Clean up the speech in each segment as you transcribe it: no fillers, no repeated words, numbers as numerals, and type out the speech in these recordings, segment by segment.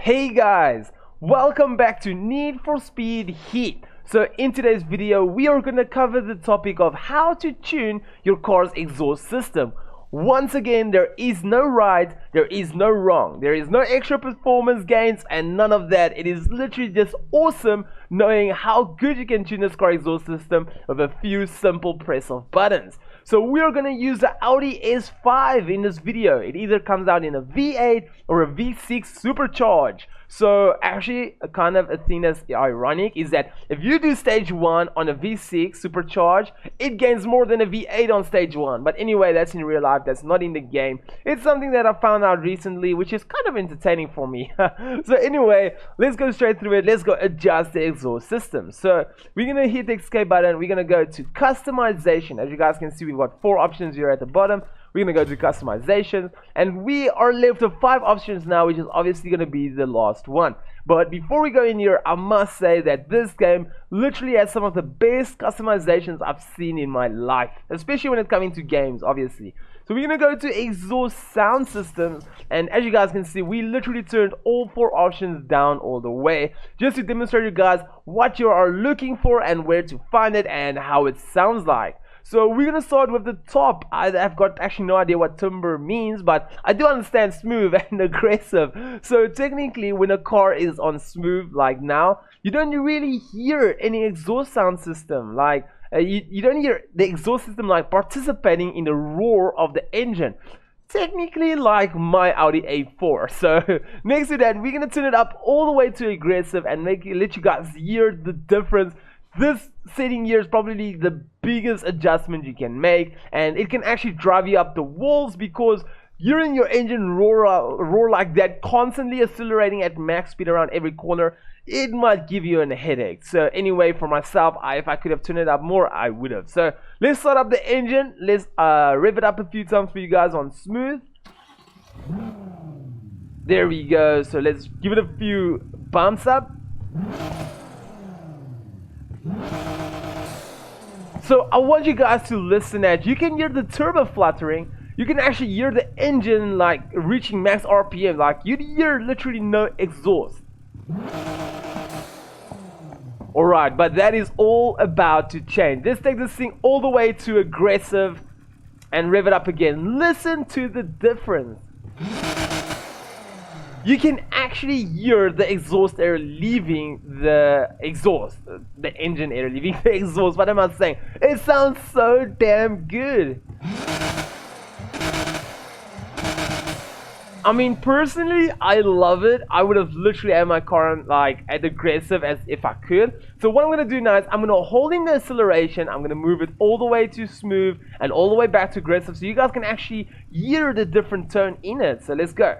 Hey guys, welcome back to Need for Speed Heat. So in today's video we are going to cover the topic of how to tune your car's exhaust system. Once again, there is no right, there is no wrong, there is no extra performance gains and none of that. It is literally just awesome knowing how good you can tune this car exhaust system with a few simple press of buttons. So we are going to use the Audi S5 in this video. It either comes out in a V8 or a V6 supercharged. So actually, a kind of a thing that's ironic is that if you do stage 1 on a V6 supercharged, it gains more than a V8 on stage 1. But anyway, that's in real life, that's not in the game. It's something that I found out recently, which is kind of entertaining for me. So anyway, let's go straight through it. Let's go adjust the exhaust system. So we're going to hit the escape button. We're going to go to customization. As you guys can see, we've got 4 options here at the bottom. We're going to go to customizations and we are left with 5 options now, which is obviously going to be the last one. But before we go in here, I must say that this game literally has some of the best customizations I've seen in my life, especially when it's coming to games, obviously. So we're going to go to exhaust sound systems, and as you guys can see, we literally turned all 4 options down all the way just to demonstrate you guys what you are looking for and where to find it and how it sounds like. So we're gonna start with the top. I've got actually no idea what timbre means, but I do understand smooth and aggressive. So technically, when a car is on smooth like now, you don't really hear any exhaust sound system. Like you don't hear the exhaust system like participating in the roar of the engine. Technically like my Audi A4. So next to that, we're gonna turn it up all the way to aggressive and let you guys hear the difference. This setting here is probably the biggest adjustment you can make, and it can actually drive you up the walls because hearing your engine roar like that, constantly accelerating at max speed around every corner, it might give you a headache. So anyway, for myself, if I could have turned it up more, I would have. So let's start up the engine. Let's rev it up a few times for you guys on smooth. There we go. So let's give it a few bumps up. So I want you guys to listen at, you can hear the turbo fluttering, you can actually hear the engine like reaching max RPM, like you'd hear literally no exhaust. Alright, but that is all about to change. Let's take this thing all the way to aggressive and rev it up again. Listen to the difference. You can actually hear the exhaust air leaving the exhaust, the engine air leaving the exhaust. What am I saying? It sounds so damn good. I mean, personally, I love it. I would have literally had my car on, like as aggressive as if I could. So what I'm going to do now is I'm going to hold in the acceleration. I'm going to move it all the way to smooth and all the way back to aggressive so you guys can actually hear the different tone in it. So let's go.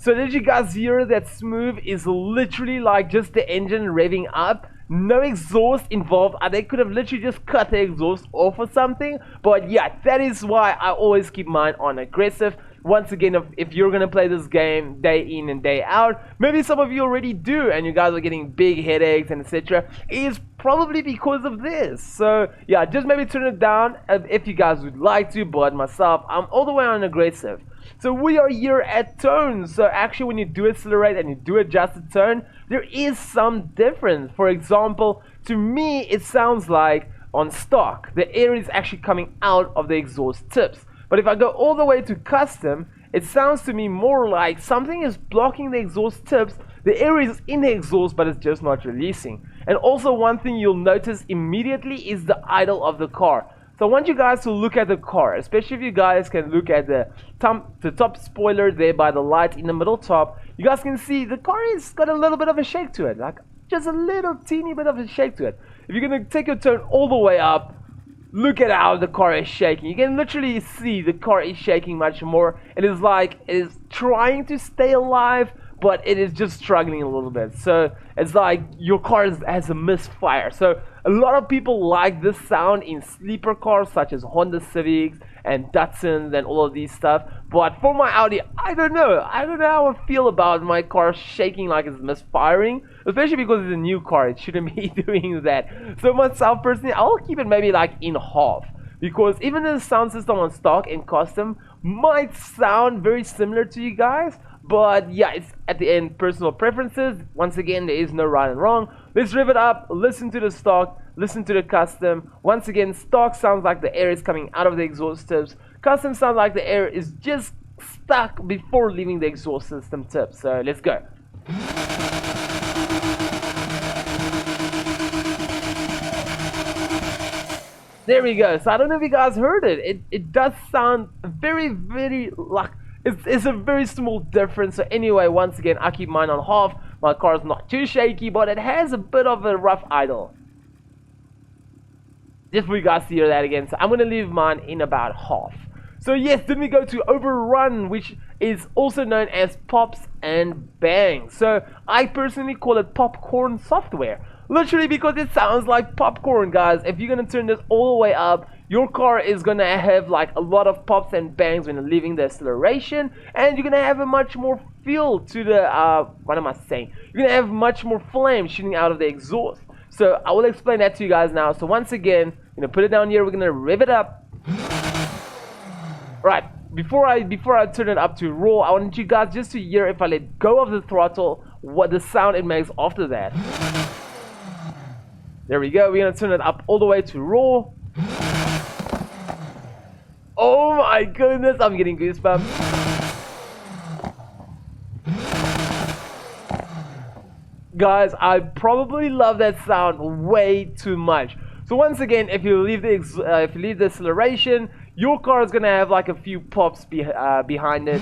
So did you guys hear that smooth is literally like just the engine revving up? No exhaust involved. They could have literally just cut the exhaust off or something. But yeah, that is why I always keep mine on aggressive. Once again, if you're gonna play this game day in and day out, maybe some of you already do and you guys are getting big headaches and etc., is probably because of this. So yeah, just maybe turn it down if you guys would like to, but myself, I'm all the way on aggressive. So we are here at tones. So actually when you do accelerate and you do adjust the tone, there is some difference. For example, to me it sounds like on stock the air is actually coming out of the exhaust tips. But if I go all the way to custom, it sounds to me more like something is blocking the exhaust tips. The air is in the exhaust but it's just not releasing. And also one thing you'll notice immediately is the idle of the car. So I want you guys to look at the car, especially if you guys can look at the top spoiler there by the light in the middle top. You guys can see the car has got a little bit of a shake to it, like just a little teeny bit of a shake to it. If you're going to take your turn all the way up, look at how the car is shaking. You can literally see the car is shaking much more. It is like it is trying to stay alive, but it is just struggling a little bit. So it's like your car has a misfire. So a lot of people like this sound in sleeper cars such as Honda Civics and Datsuns and all of these stuff. But for my Audi, I don't know how I feel about my car shaking like it's misfiring, especially because it's a new car. It shouldn't be doing that. So myself personally, I'll keep it maybe like in half. because even the sound system on stock and custom might sound very similar to you guys, but yeah, it's at the end personal preferences. Once again, there is no right and wrong. Let's rev it up, listen to the stock, listen to the custom. Once again, stock sounds like the air is coming out of the exhaust tips. Custom sounds like the air is just stuck before leaving the exhaust system tip. So let's go. There we go. So I don't know if you guys heard it. It does sound very like it's a very small difference. So anyway, once again, I keep mine on half. My car is not too shaky, but it has a bit of a rough idle. Just for you guys to hear that again. So I'm gonna leave mine in about half. So yes, then we go to overrun, which is also known as pops and bangs. So I personally call it popcorn software. Literally because it sounds like popcorn, guys. If you're gonna turn this all the way up, your car is gonna have like a lot of pops and bangs when leaving the acceleration, and you're gonna have a much more feel to the what am I saying? You're gonna have much more flame shooting out of the exhaust. So I will explain that to you guys now. So once again, I'm gonna put it down here. We're gonna rev it up. Right. Before I turn it up to raw, I want you guys just to hear, if I let go of the throttle, what the sound it makes after that. There we go. We're gonna turn it up all the way to raw. Oh my goodness, I'm getting goosebumps. Guys, I probably love that sound way too much. So once again, if you leave the acceleration, your car is gonna have like a few pops behind it.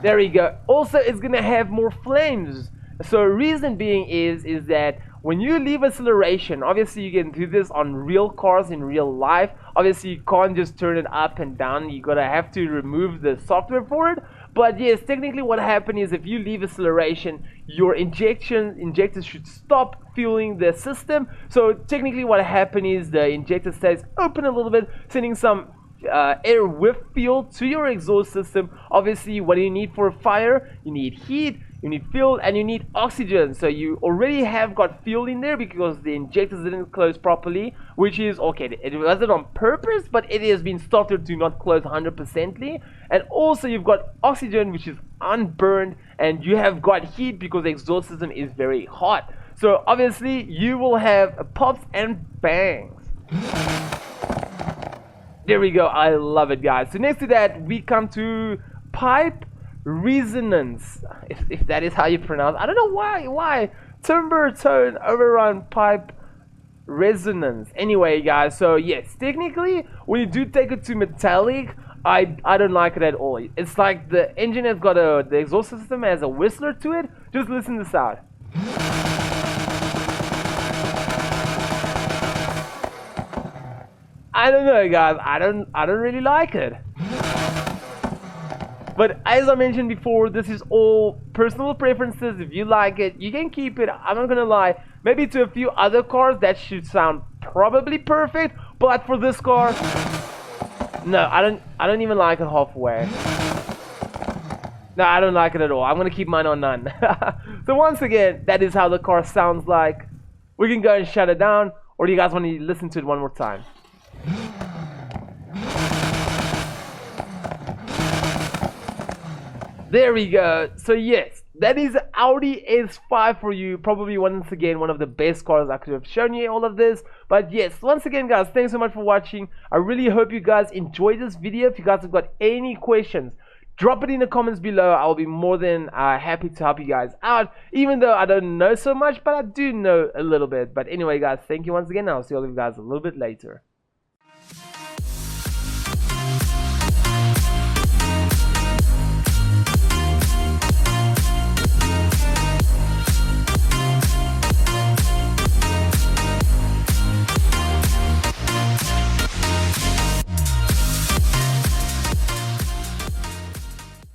There we go. Also, it's gonna have more flames. So reason being is that when you leave acceleration, obviously you can do this on real cars in real life. Obviously you can't just turn it up and down. You gotta have to remove the software for it. But yes, technically what happens is if you leave acceleration, your injectors should stop fueling the system. So technically what happens is the injector stays open a little bit, sending some air with fuel to your exhaust system. Obviously, what do you need for a fire? You need heat, you need fuel, and you need oxygen. So you already have got fuel in there because the injectors didn't close properly, which is okay. It wasn't on purpose, but it has been started to not close 100%. And also you've got oxygen, which is unburned, and you have got heat because the exhaust system is very hot. So obviously you will have pops and bangs. There we go. I love it, guys. So next to that, we come to pipe resonance, if that is how you pronounce. I don't know why timbre tone overrun pipe resonance. Anyway, guys, so yes, technically when you do take it to metallic, I don't like it at all. It's like the engine has got the exhaust system has a whistler to it. Just listen to this out. I don't know, guys. I don't really like it. But as I mentioned before, this is all personal preferences. If you like it, you can keep it. I'm not gonna lie. Maybe to a few other cars that should sound probably perfect, but for this car, no, I don't even like it halfway. No, I don't like it at all. I'm gonna keep mine on none. So once again, that is how the car sounds like. We can go and shut it down, or do you guys want to listen to it one more time? There we go. So yes, that is Audi S5 for you. Probably once again one of the best cars I could have shown you all of this. But yes, once again guys, thanks so much for watching. I really hope you guys enjoyed this video. If you guys have got any questions, drop it in the comments below. I'll be more than happy to help you guys out, even though I don't know so much, but I do know a little bit. But anyway guys, thank you once again. I'll see all of you guys a little bit later.